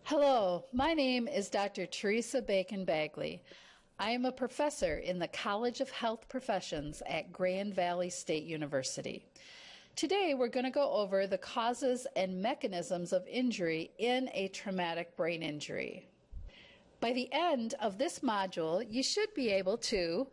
Hello, my name is Dr. Teresa Bacon Bagley. I am a professor in the College of Health Professions at Grand Valley State University. Today we're going to go over the causes and mechanisms of injury in a traumatic brain injury. By the end of this module, you should be able to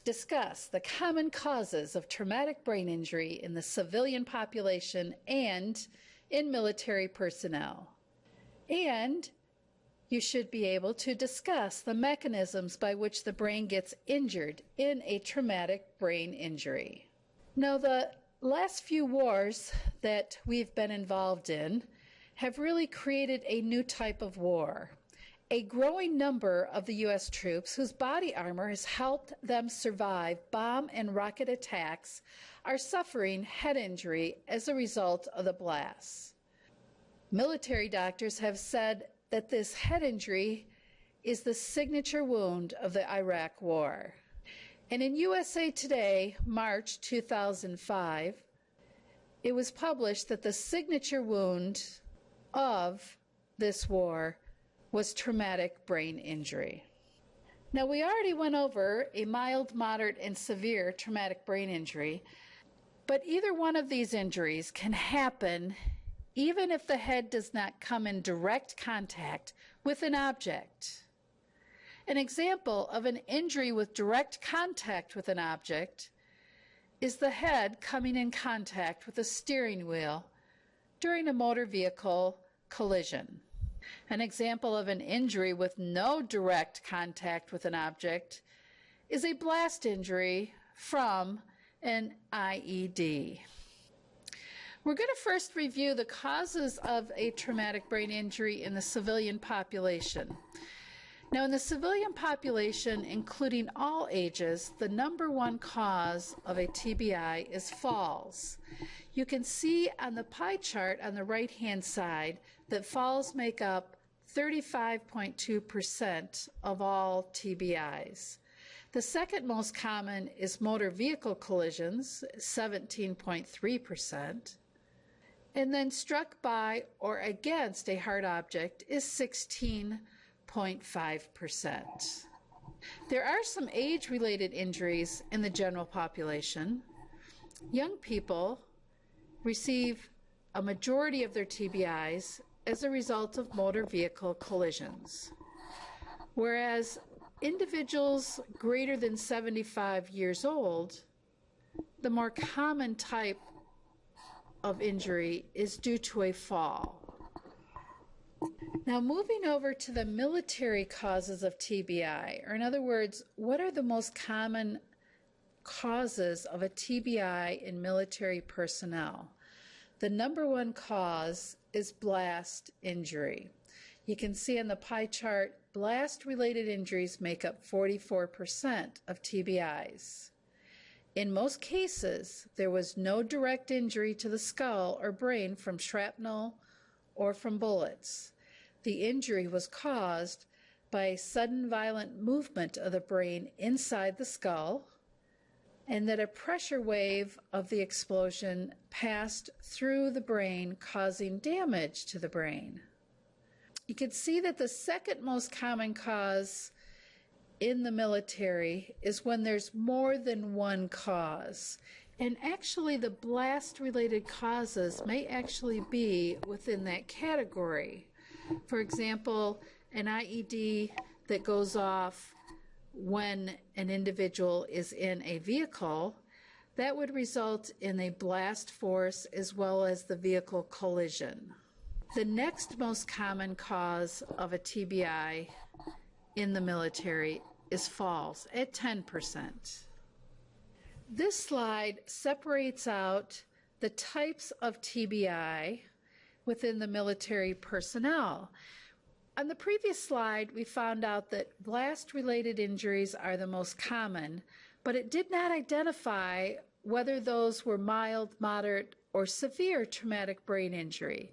discuss the common causes of traumatic brain injury in the civilian population and in military personnel. And you should be able to discuss the mechanisms by which the brain gets injured in a traumatic brain injury. Now, the last few wars that we've been involved in have really created a new type of war. A growing number of the U.S. troops whose body armor has helped them survive bomb and rocket attacks are suffering head injury as a result of the blasts. Military doctors have said that this head injury is the signature wound of the Iraq War. And in USA Today, March 2005, it was published that the signature wound of this war was traumatic brain injury. Now, we already went over a mild, moderate, and severe traumatic brain injury, but either one of these injuries can happen even if the head does not come in direct contact with an object. An example of an injury with direct contact with an object is the head coming in contact with a steering wheel during a motor vehicle collision. An example of an injury with no direct contact with an object is a blast injury from an IED. We're going to first review the causes of a traumatic brain injury in the civilian population. Now, in the civilian population, including all ages, the number one cause of a TBI is falls. You can see on the pie chart on the right-hand side that falls make up 35.2% of all TBIs. The second most common is motor vehicle collisions, 17.3%. And then struck by or against a hard object is 16.5%. There are some age-related injuries in the general population. Young people receive a majority of their TBIs as a result of motor vehicle collisions, whereas individuals greater than 75 years old, the more common type of injury is due to a fall. Now, moving over to the military causes of TBI, or in other words, what are the most common causes of a TBI in military personnel? The number one cause is blast injury. You can see on the pie chart, blast-related injuries make up 44% of TBIs. In most cases, there was no direct injury to the skull or brain from shrapnel or from bullets. The injury was caused by a sudden violent movement of the brain inside the skull, and that a pressure wave of the explosion passed through the brain, causing damage to the brain. You can see that the second most common cause in the military is when there's more than one cause. And actually, the blast-related causes may actually be within that category. For example, an IED that goes off when an individual is in a vehicle, that would result in a blast force as well as the vehicle collision. The next most common cause of a TBI in the military is falls at 10%. This slide separates out the types of TBI within the military personnel. On the previous slide, we found out that blast-related injuries are the most common, but it did not identify whether those were mild, moderate, or severe traumatic brain injury.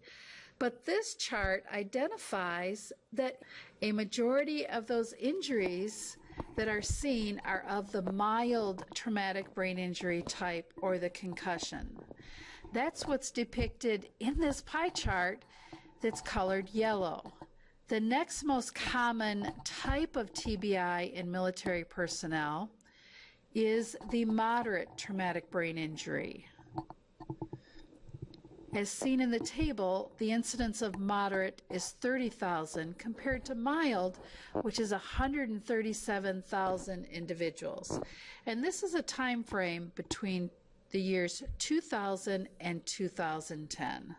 But this chart identifies that a majority of those injuries that are seen are of the mild traumatic brain injury type or the concussion. That's what's depicted in this pie chart that's colored yellow. The next most common type of TBI in military personnel is the moderate traumatic brain injury. As seen in the table, the incidence of moderate is 30,000 compared to mild, which is 137,000 individuals. And this is a time frame between the years 2000 and 2010.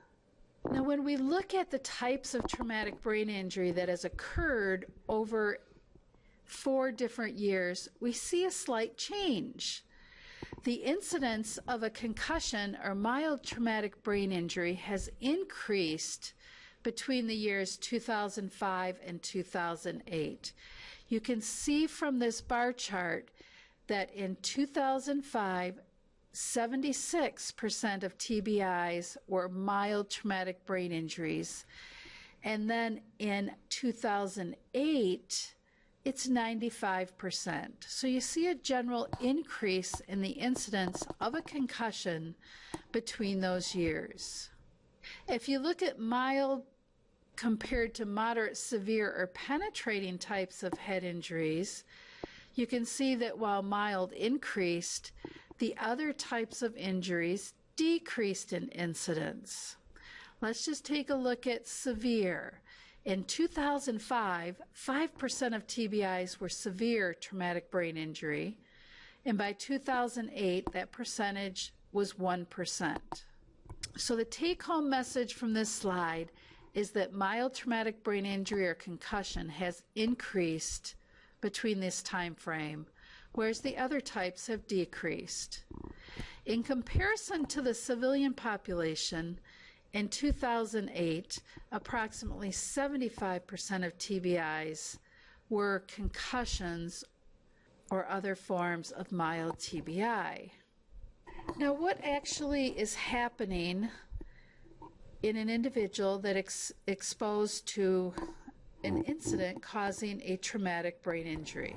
Now, when we look at the types of traumatic brain injury that has occurred over 4 different years, we see a slight change. The incidence of a concussion or mild traumatic brain injury has increased between the years 2005 and 2008. You can see from this bar chart that in 2005, 76% of TBIs were mild traumatic brain injuries. And then in 2008, it's 95%. So you see a general increase in the incidence of a concussion between those years. If you look at mild compared to moderate, severe, or penetrating types of head injuries, you can see that while mild increased, the other types of injuries decreased in incidence. Let's just take a look at severe. In 2005, 5% of TBIs were severe traumatic brain injury, and by 2008, that percentage was 1%. So the take-home message from this slide is that mild traumatic brain injury or concussion has increased between this time frame, whereas the other types have decreased. In comparison to the civilian population, in 2008, approximately 75% of TBIs were concussions or other forms of mild TBI. Now, what actually is happening in an individual that exposed to an incident causing a traumatic brain injury?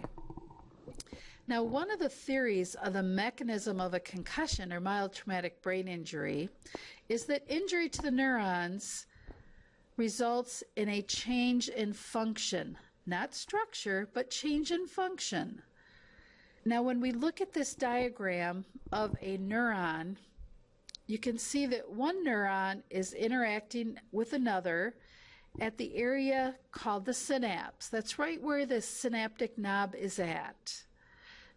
Now, one of the theories of the mechanism of a concussion or mild traumatic brain injury is that injury to the neurons results in a change in function, not structure, but change in function. Now, when we look at this diagram of a neuron, you can see that one neuron is interacting with another at the area called the synapse. That's right where the synaptic knob is at.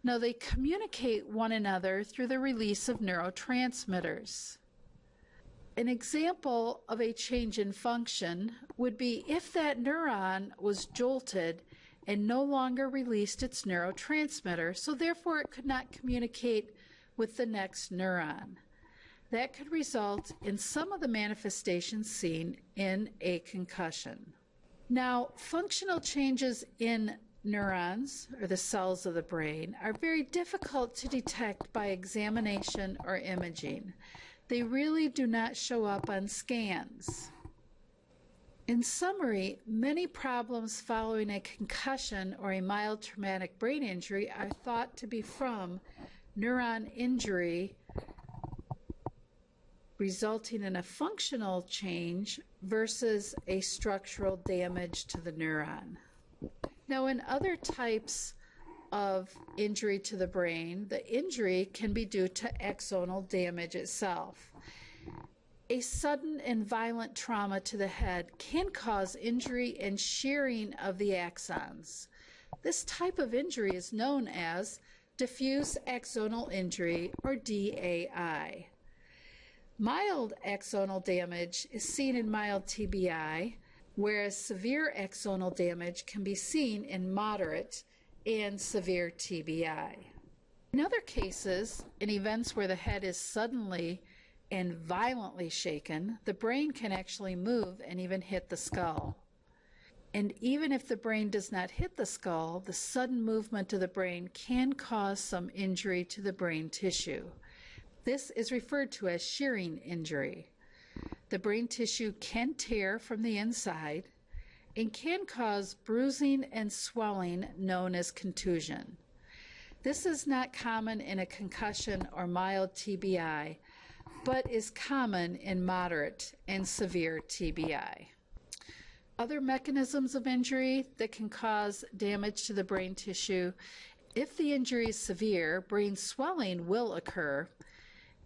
Now, they communicate one another through the release of neurotransmitters. An example of a change in function would be if that neuron was jolted and no longer released its neurotransmitter, so therefore it could not communicate with the next neuron. That could result in some of the manifestations seen in a concussion. Now, functional changes in neurons, or the cells of the brain, are very difficult to detect by examination or imaging. They really do not show up on scans. In summary, many problems following a concussion or a mild traumatic brain injury are thought to be from neuron injury resulting in a functional change versus a structural damage to the neuron. Now, in other types of injury to the brain, the injury can be due to axonal damage itself. A sudden and violent trauma to the head can cause injury and shearing of the axons. This type of injury is known as diffuse axonal injury, or DAI. Mild axonal damage is seen in mild TBI, whereas severe axonal damage can be seen in moderate and severe TBI. In other cases, in events where the head is suddenly and violently shaken, the brain can actually move and even hit the skull. And even if the brain does not hit the skull, the sudden movement of the brain can cause some injury to the brain tissue. This is referred to as shearing injury. The brain tissue can tear from the inside and can cause bruising and swelling known as contusion. This is not common in a concussion or mild TBI, but is common in moderate and severe TBI. Other mechanisms of injury that can cause damage to the brain tissue: if the injury is severe, brain swelling will occur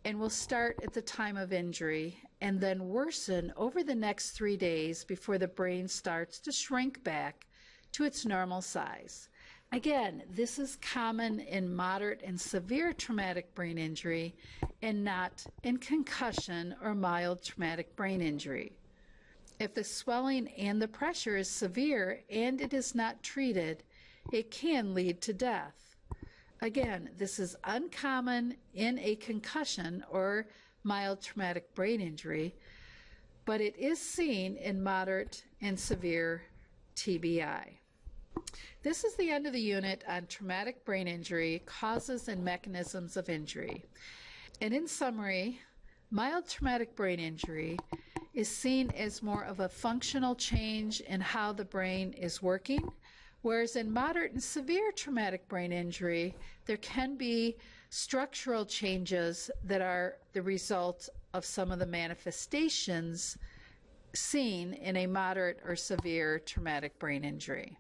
and will start at the time of injury and then worsen over the next 3 days before the brain starts to shrink back to its normal size. Again, this is common in moderate and severe traumatic brain injury and not in concussion or mild traumatic brain injury. If the swelling and the pressure is severe and it is not treated, it can lead to death. Again, this is uncommon in a concussion or mild traumatic brain injury, but it is seen in moderate and severe TBI. This is the end of the unit on traumatic brain injury, causes and mechanisms of injury. And in summary, mild traumatic brain injury is seen as more of a functional change in how the brain is working, whereas in moderate and severe traumatic brain injury, there can be structural changes that are the result of some of the manifestations seen in a moderate or severe traumatic brain injury.